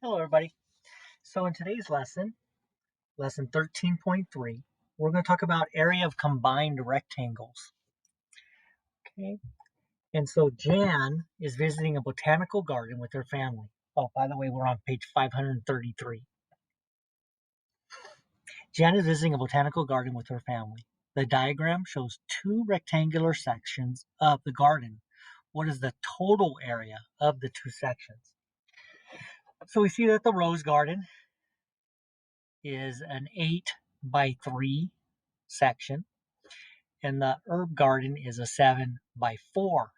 Hello everybody. So in today's lesson, lesson 13.3, we're going to talk about area of combined rectangles. Okay. And so Jan is visiting a botanical garden with her family. Oh, by the way, we're on page 533. Jan is visiting a botanical garden with her family. The diagram shows two rectangular sections of the garden. What is the total area of the two sections? So we see that the rose garden is an 8 by 3 section, and the herb garden is a 7 by 4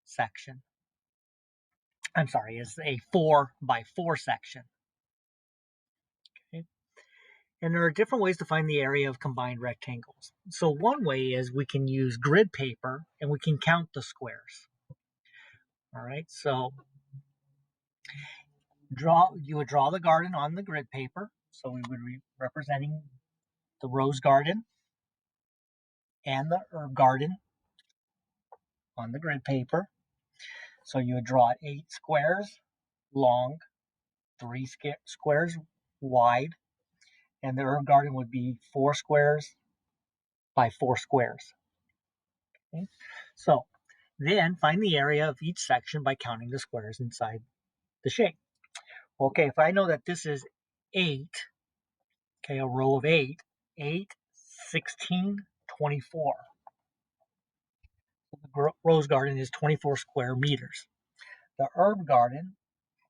section. I'm sorry, is a 4 by 4 section. Okay. And there are different ways to find the area of combined rectangles. So one way is we can use grid paper and we can count the squares. All right, so you would draw the garden on the grid paper. So we would be representing the rose garden and the herb garden on the grid paper. So you would draw 8 squares long, 3 squares wide, and the herb garden would be 4 squares by 4 squares. Okay? So then find the area of each section by counting the squares inside the shape. Okay, if I know that this is 8, okay, a row of 8, 8, 16, 24. So the rose garden is 24 square meters. The herb garden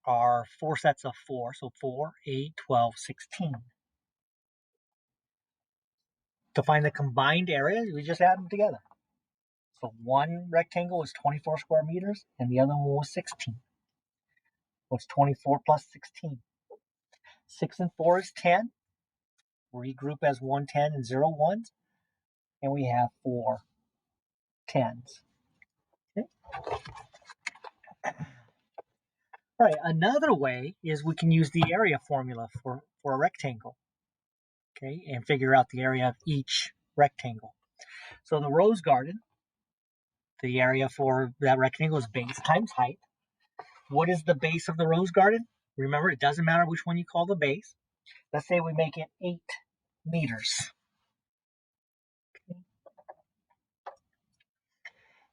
are 4 sets of 4, so 4, 8, 12, 16. To find the combined area, we just add them together. So one rectangle was 24 square meters, and the other one was 16. What's 24 plus 16? 6 and 4 is 10. Regroup as 1 10 and 0 1s, and we have 4 10s. Okay. All right, another way is we can use the area formula for a rectangle, okay, and figure out the area of each rectangle. So the rose garden, the area for that rectangle is base times height. What is the base of the rose garden? Remember, it doesn't matter which one you call the base. Let's say we make it 8 meters. Okay.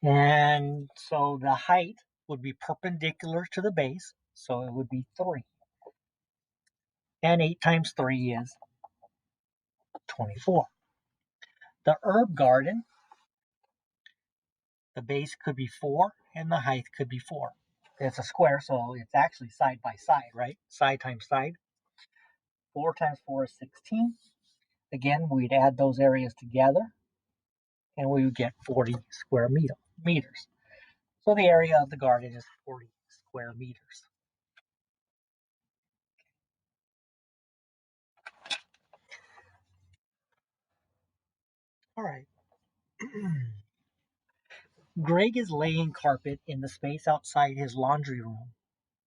And so the height would be perpendicular to the base, so it would be 3. And 8 times 3 is 24. The herb garden, the base could be 4 and the height could be 4. It's a square, so it's actually side by side, right? Side times side. 4 times 4 is 16. Again, we'd add those areas together, and we would get 40 square meters. So the area of the garden is 40 square meters. All right. Greg is laying carpet in the space outside his laundry room.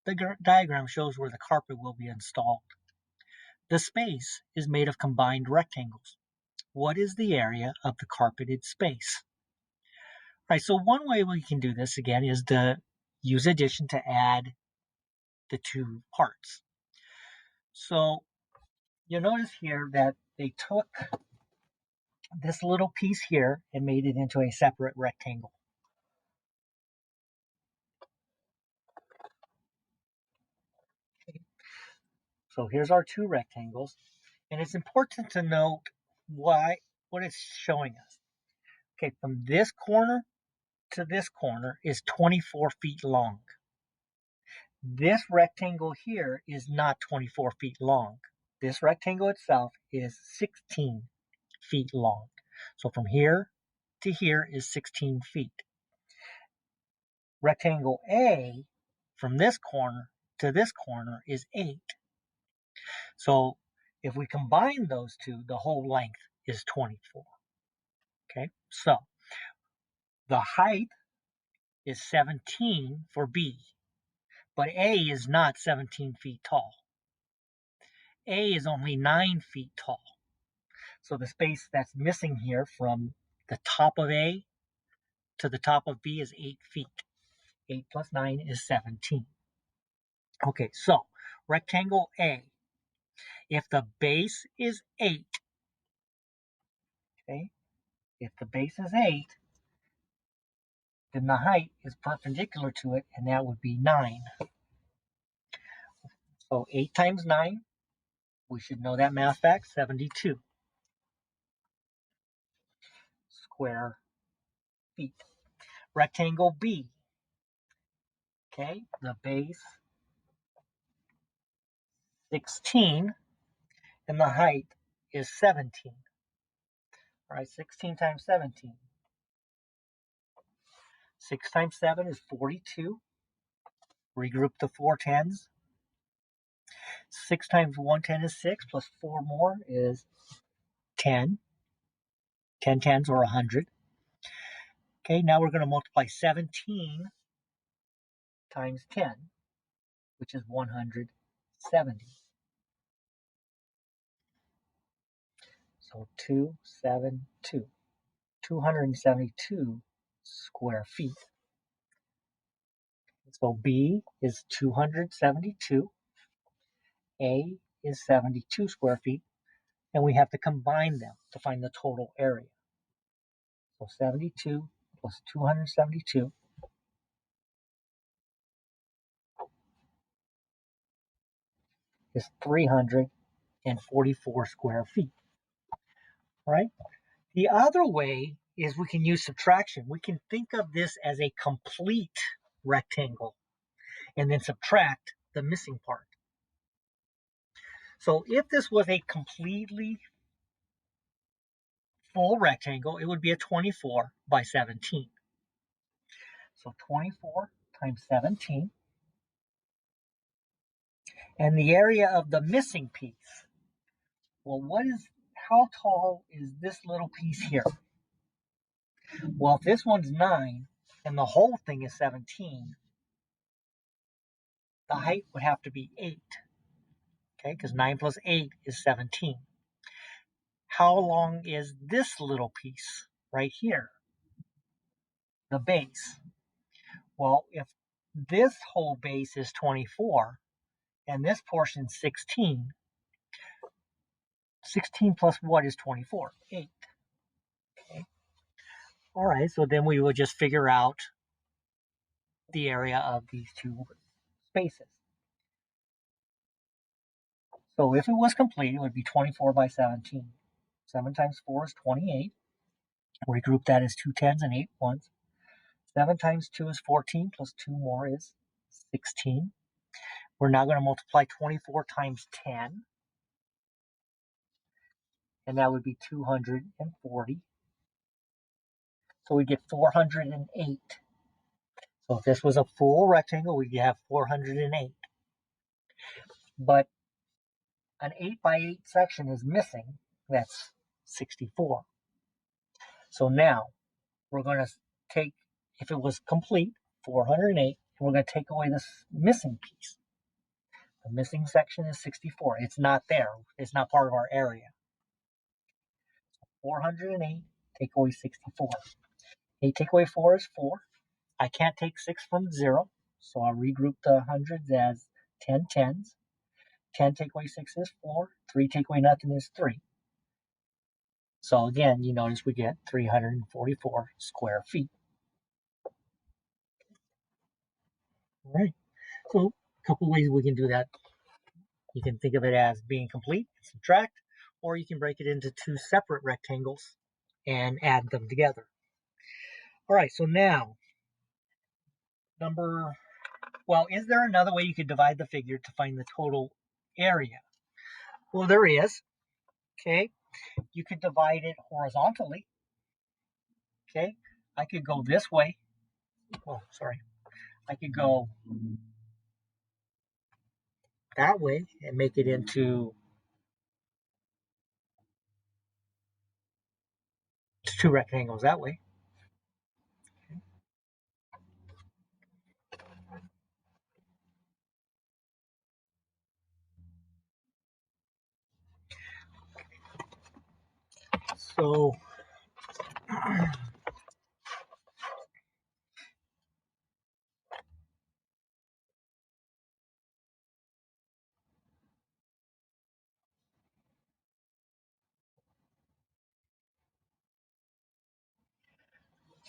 The diagram shows where the carpet will be installed. The space is made of combined rectangles. What is the area of the carpeted space? All right, so one way we can do this again is to use addition to add the two parts. So you'll notice here that they took this little piece here and made it into a separate rectangle. Okay. So here's our two rectangles, and it's important to note what it's showing us. Okay, from this corner to this corner is 24 feet long. This rectangle here is not 24 feet long. This rectangle itself is 16 feet long. So from here to here is 16 feet. Rectangle A, from this corner to this corner, is 8. So if we combine those two, the whole length is 24. Okay, so the height is 17 for B, but A is not 17 feet tall. A is only 9 feet tall. So the space that's missing here from the top of A to the top of B is 8 feet. 8 plus 9 is 17. Okay, so Rectangle A. If the base is 8, okay, if the base is 8, then the height is perpendicular to it, and that would be 9. So 8 times 9, we should know that math fact, 72 square feet. Rectangle B, okay, the base 16, and the height is 17. All right, 16 times 17. 6 times 7 is 42. Regroup the 4 tens. 6 times 1 10 is 6, plus 4 more is 10. 10 tens or 100. Okay, now we're going to multiply 17 times 10, which is 170. So 272. 272 square feet. So B is 272. A is 72 square feet. And we have to combine them to find the total area. So 72 plus 272 is 344 square feet. All right? The other way is we can use subtraction. We can think of this as a complete rectangle and then subtract the missing part. So if this was a completely full rectangle, it would be a 24 by 17. So 24 times 17. And the area of the missing piece. Well, how tall is this little piece here? Well, if this one's 9 and the whole thing is 17, the height would have to be 8. Okay, because 9 plus 8 is 17. How long is this little piece right here? The base. Well, if this whole base is 24 and this portion 16, 16 plus what is 24? 8. Okay. All right, so then we would just figure out the area of these two spaces. So if it was complete, it would be 24 by 17. 7 times 4 is 28. Regroup that as 2 tens and 8 ones. 7 times 2 is 14, plus 2 more is 16. We're now going to multiply 24 times 10, and that would be 240. So we get 408. So if this was a full rectangle, we'd have 408. But an 8 by 8 section is missing. That's 64. So now we're going to take, if it was complete, 408, and we're going to take away this missing piece. The missing section is 64. It's not there. It's not part of our area. 408, take away 64. 8 take away 4 is 4. I can't take 6 from 0, so I'll regroup the hundreds as 10 tens. 10 take away 6 is 4. 3 take away nothing is 3. So again, you notice we get 344 square feet. All right. So a couple ways we can do that. You can think of it as being complete, subtract, or you can break it into two separate rectangles and add them together. All right, so now, is there another way you could divide the figure to find the total area? Well, there is. Okay, you could divide it horizontally. Okay, I could go this way. Oh, sorry. I could go that way and make it into two rectangles that way. So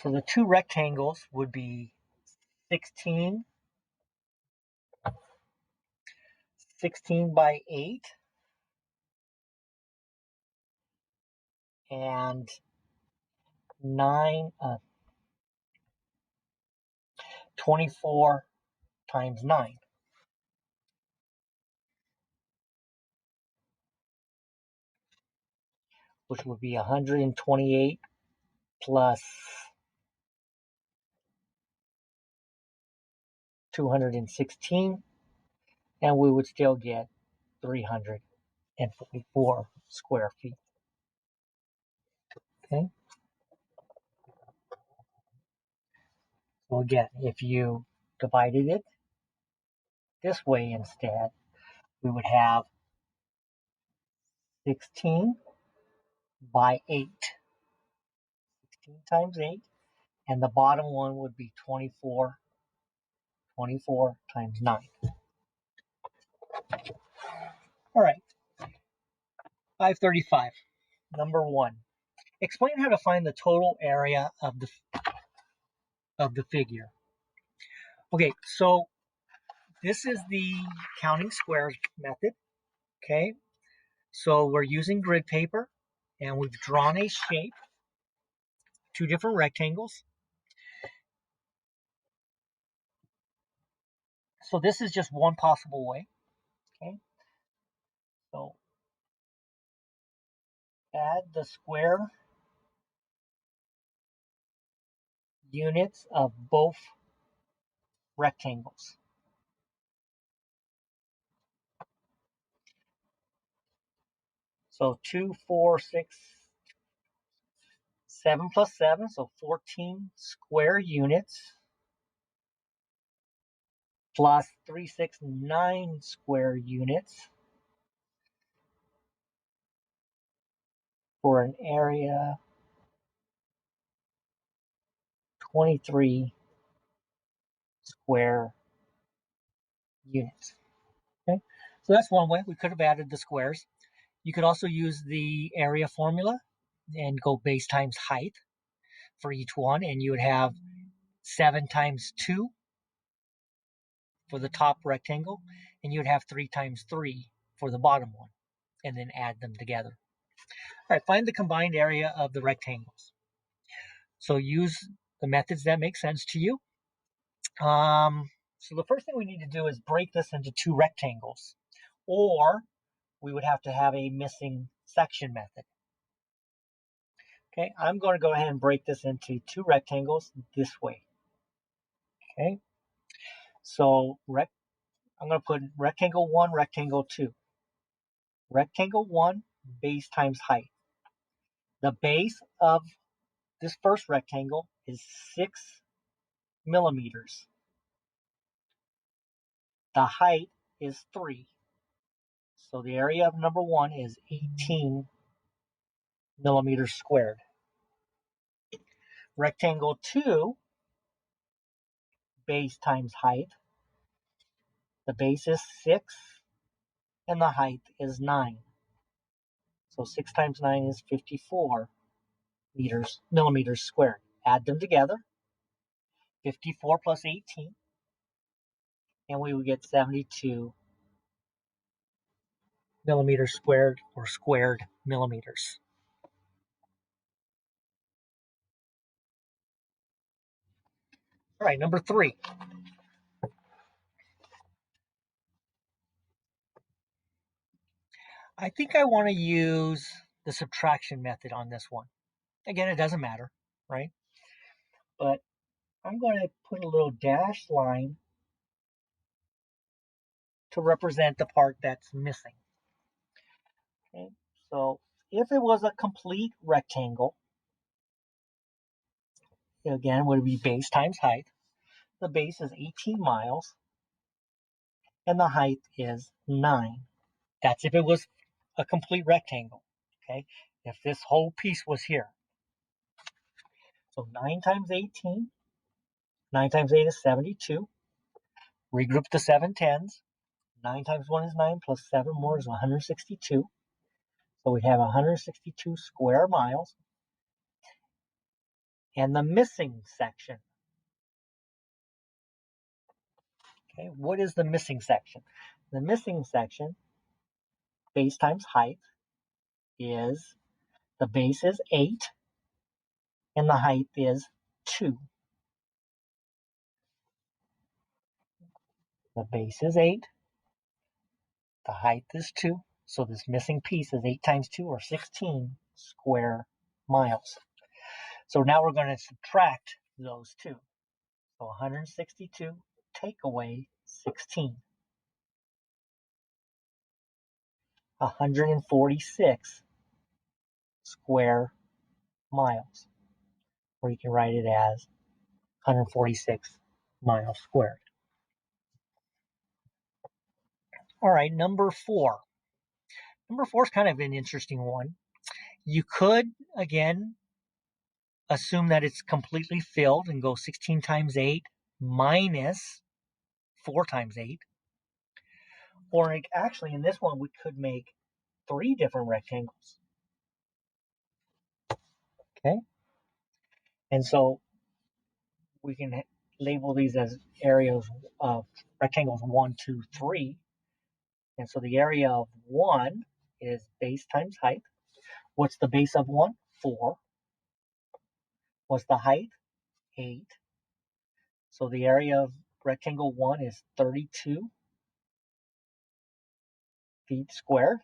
So the two rectangles would be 16 by 8 and 24 times 9, which would be 128 plus 216, and we would still get 344 square feet. Okay. So again, if you divided it this way instead, we would have 16 by 8. 16 times 8. And the bottom one would be 24. 24 times 9. All right. 535. Number 1. Explain how to find the total area of the figure. Okay, so this is the counting squares method. Okay, so we're using grid paper, and we've drawn a shape, two different rectangles. So this is just one possible way. Okay, so add the square units of both rectangles. So 2, 4, 6, 7 plus 7, so 14 square units, plus 3, 6, 9 square units for an area 23 square units. Okay, so that's one way. We could have added the squares. You could also use the area formula and go base times height for each one, and you would have 7 times 2 for the top rectangle, and you would have 3 times 3 for the bottom one, and then add them together. All right, find the combined area of the rectangles. So use the methods that make sense to you. So the first thing we need to do is break this into two rectangles, or we would have to have a missing section method. Okay, I'm going to go ahead and break this into two rectangles this way. Okay, so I'm going to put rectangle 1, rectangle 2. Rectangle 1, base times height. The base of this first rectangle is 6 millimeters. The height is 3. So the area of number 1 is 18 millimeters squared. Rectangle 2, base times height. The base is 6 and the height is 9. So 6 times 9 is 54 millimeters squared. Add them together. 54 plus 18, and we would get 72 millimeters squared, or squared millimeters. All right, number 3. I think I want to use the subtraction method on this one. Again, it doesn't matter, right? But I'm going to put a little dashed line to represent the part that's missing. Okay, so if it was a complete rectangle, again, it would be base times height. The base is 18 miles, and the height is 9. That's if it was a complete rectangle. Okay, if this whole piece was here. So 9 times 18, 9 times 8 is 72. Regroup the 7 tens. 9 times 1 is 9, plus 7 more is 162. So we have 162 square miles. and the missing section. Okay, what is the missing section? The missing section, base times height, is the base is 8 and the height is 2. The base is 8, the height is 2, so this missing piece is 8 times 2 or 16 square miles. So now we're going to subtract those two. So 162 take away 16. 146 square miles. Or you can write it as 146 miles squared. All right, number 4. Number 4 is kind of an interesting one. You could, again, assume that it's completely filled and go 16 times 8 minus 4 times 8. Or actually, in this one, we could make 3 different rectangles. Okay? And so we can label these as areas of rectangles 1, 2, 3. And so the area of 1 is base times height. What's the base of 1? 4. What's the height? 8. So the area of rectangle 1 is 32 feet squared.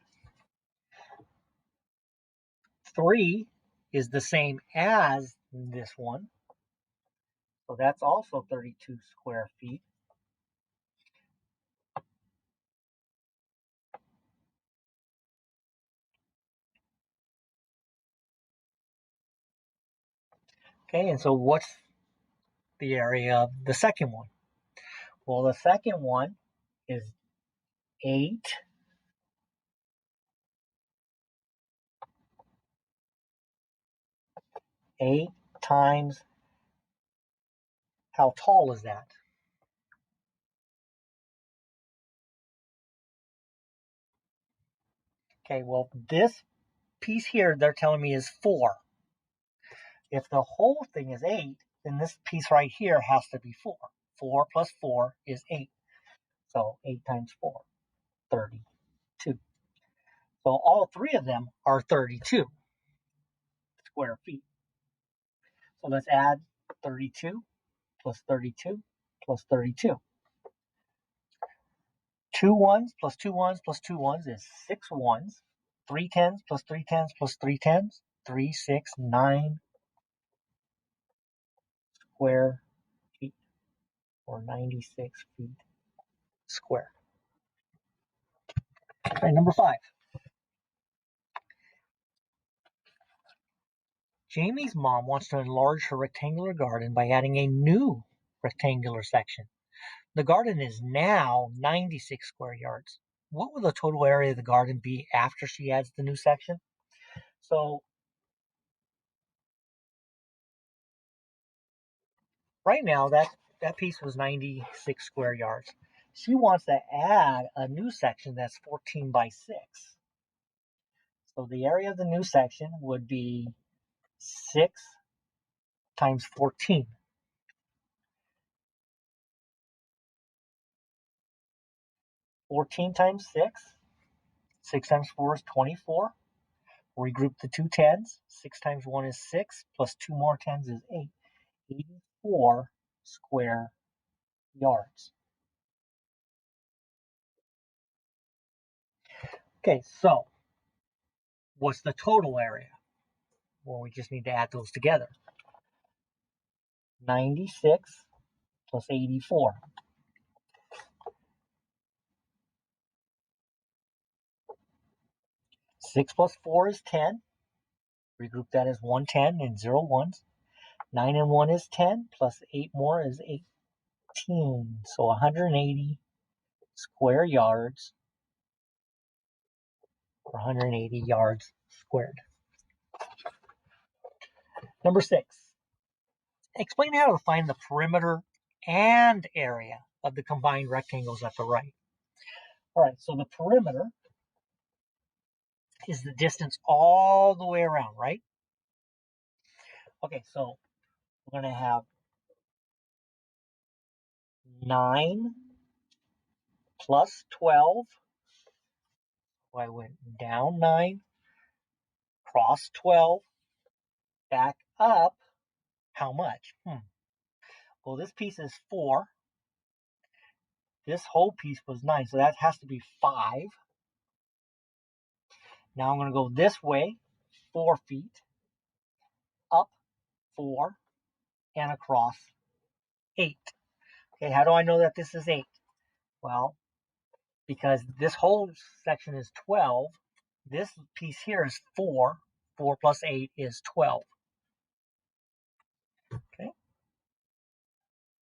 3 is the same as this one. So that's also 32 square feet. Okay, and so what's the area of the second one? Well, the second one is 8 times, how tall is that? Okay, well, this piece here, they're telling me is 4. If the whole thing is 8, then this piece right here has to be 4. 4 plus 4 is 8. So 8 times 4, 32. So all 3 of them are 32 square feet. So let's add 32 plus 32 plus 32. 2 ones plus 2 ones plus 2 ones is 6 ones. 3 tens plus 3 tens plus 3 tens, 3, 6, 9 square feet, or 96 feet square. Okay, number 5. Jamie's mom wants to enlarge her rectangular garden by adding a new rectangular section. The garden is now 96 square yards. What will the total area of the garden be after she adds the new section? So right now that piece was 96 square yards. She wants to add a new section that's 14 by 6. So the area of the new section would be 6 times 14. 14 times 6. 6 times 4 is 24. Regroup the two tens. 6 times 1 is 6, plus 2 more tens is 8. 84 square yards. Okay, so what's the total area? Well, we just need to add those together. 96 plus 84. 6 plus 4 is 10. Regroup that as 110 and 0 ones. 9 and 1 is 10, plus 8 more is 18. So 180 square yards, or 180 yards squared. Number 6. Explain how to find the perimeter and area of the combined rectangles at the right. All right, so the perimeter is the distance all the way around, right? Okay, so I'm going to have 9 plus 12. So I went down 9, cross 12, back up. How much? Well, this piece is 4. This whole piece was 9, so that has to be 5. Now I'm going to go this way, 4 feet, up 4, and across 8. Okay, how do I know that this is 8? Well, because this whole section is 12, this piece here is 4. 4 plus 8 is 12. Okay,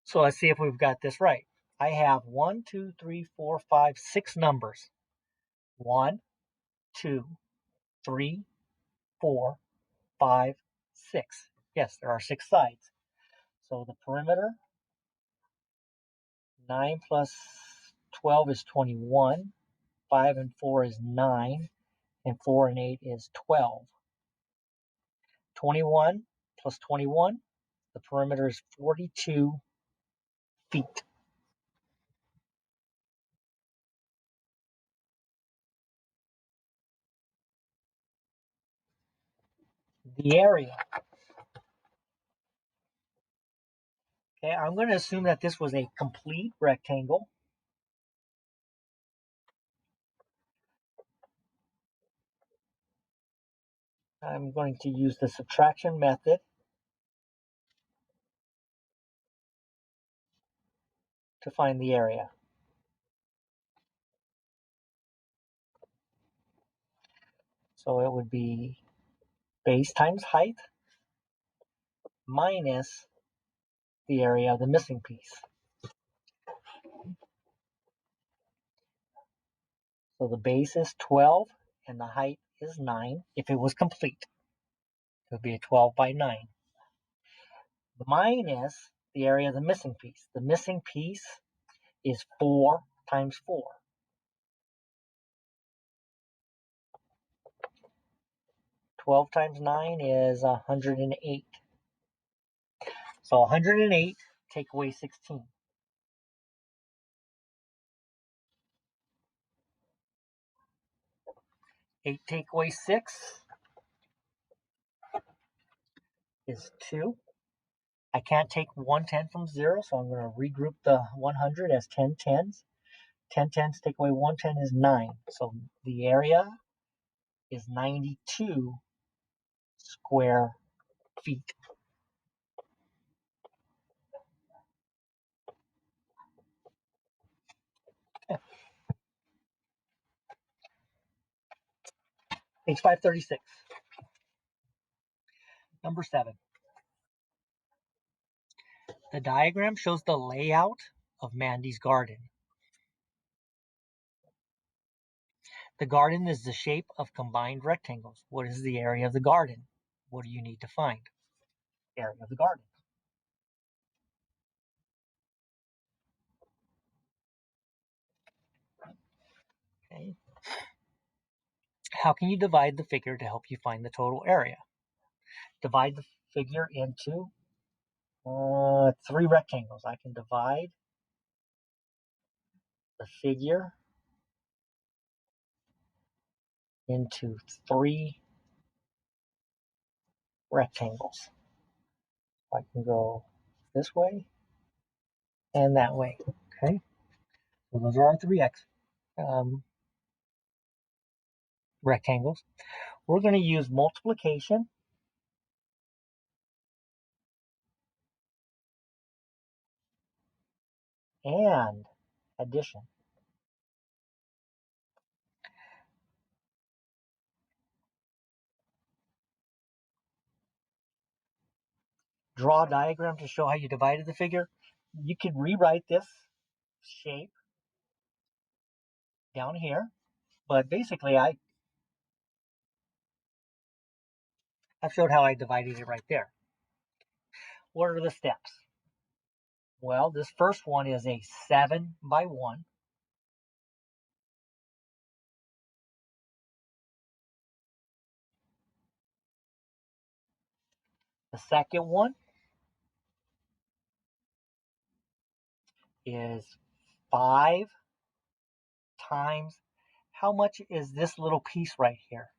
so let's see if we've got this right. I have 1, 2, 3, 4, 5, 6 numbers. 1, 2, 3, 4, 5, 6. Yes, there are 6 sides. So the perimeter, 9 plus 12 is 21. 5 and 4 is 9. And 4 and 8 is 12. 21 plus 21, the perimeter is 42 feet. The area. Okay, I'm going to assume that this was a complete rectangle. I'm going to use the subtraction method to find the area. So it would be base times height minus the area of the missing piece. So the base is 12 and the height is 9. If it was complete, it would be a 12 by 9. Minus the area of the missing piece. The missing piece is 4 times 4. 12 times 9 is 108. So 108 take away 16. 8 take away 6 is 2. I can't take 110 from 0, so I'm going to regroup the 100 as 10 tens. 10 tens take away 110 is 9. So the area is 92 square feet. Page 536. Number 7. The diagram shows the layout of Mandy's garden. The garden is the shape of combined rectangles. What is the area of the garden? What do you need to find? Area of the garden. Okay. How can you divide the figure to help you find the total area? Divide the figure into 3 rectangles. I can divide the figure into 3 rectangles. I can go this way and that way. Okay, so those are our 3 rectangles. We're going to use multiplication and addition. Draw a diagram to show how you divided the figure. You could rewrite this shape down here, but basically I've showed how I divided it right there. What are the steps? Well, this first one is a 7 by 1. The second one is 5 times, how much is this little piece right here?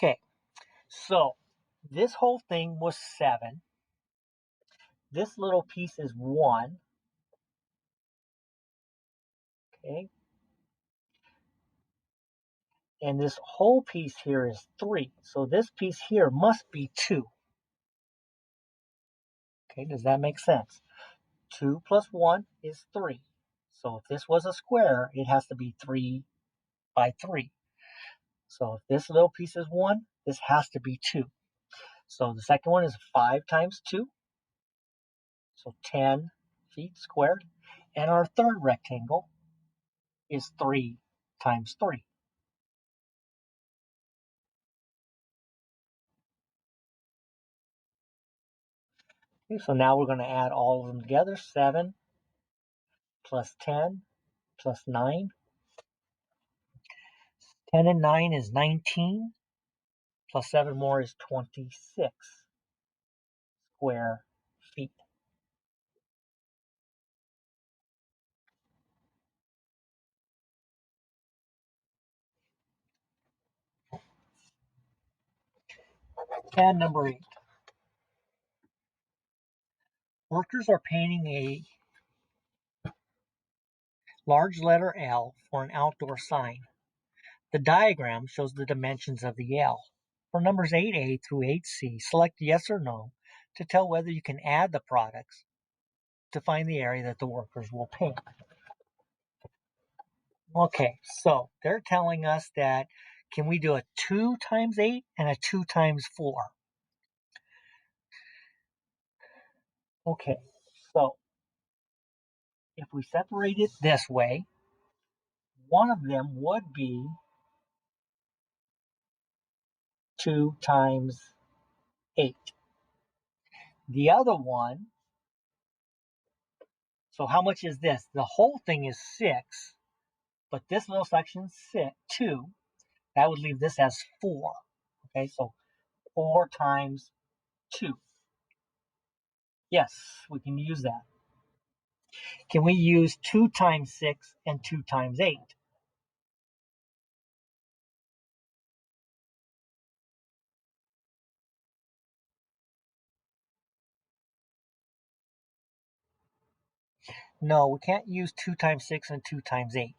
Okay, so this whole thing was 7. This little piece is 1. Okay, and this whole piece here is 3. So this piece here must be 2. Okay, does that make sense? 2 plus 1 is 3. So if this was a square, it has to be 3 by 3. So if this little piece is 1, this has to be 2. So the second one is 5 times 2, so 10 feet squared. And our third rectangle is 3 times 3. Okay, so now we're going to add all of them together. 7 plus 10 plus 9. 10 and 9 is 19, plus 7 more is 26 square feet. And number 8. Workers are painting a large letter L for an outdoor sign. The diagram shows the dimensions of the L. For numbers 8A through 8C, select yes or no to tell whether you can add the products to find the area that the workers will paint. Okay, so they're telling us that can we do a 2 times 8 and a 2 times 4? Okay, so if we separate it this way, one of them would be 2 times 8. The other one, so how much is this? The whole thing is 6, but this little section is 2. That would leave this as 4. Okay, so 4 times 2. Yes, we can use that. Can we use 2 times 6 and 2 times 8? No, we can't use 2 times 6 and 2 times 8.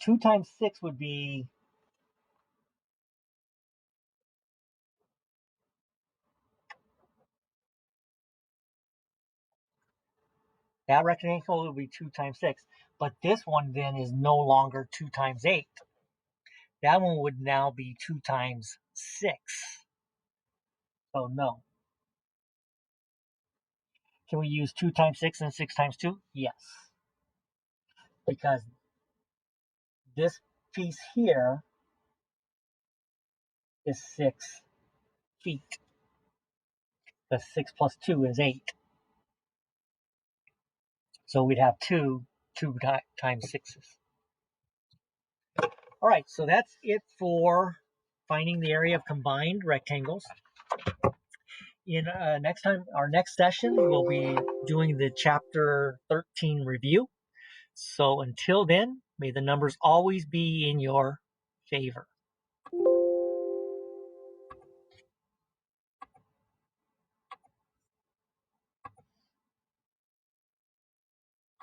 2 times 6 would be that rectangle would be 2 times 6. But this one then is no longer 2 times 8. That one would now be 2 times 6. So no. Can we use 2 times 6 and 6 times 2? Yes. Because this piece here is 6 feet. The 6 plus 2 is 8. So we'd have 2 times 6s. All right, so that's it for finding the area of combined rectangles. In our next session, we'll be doing the chapter 13 review. So until then, may the numbers always be in your favor.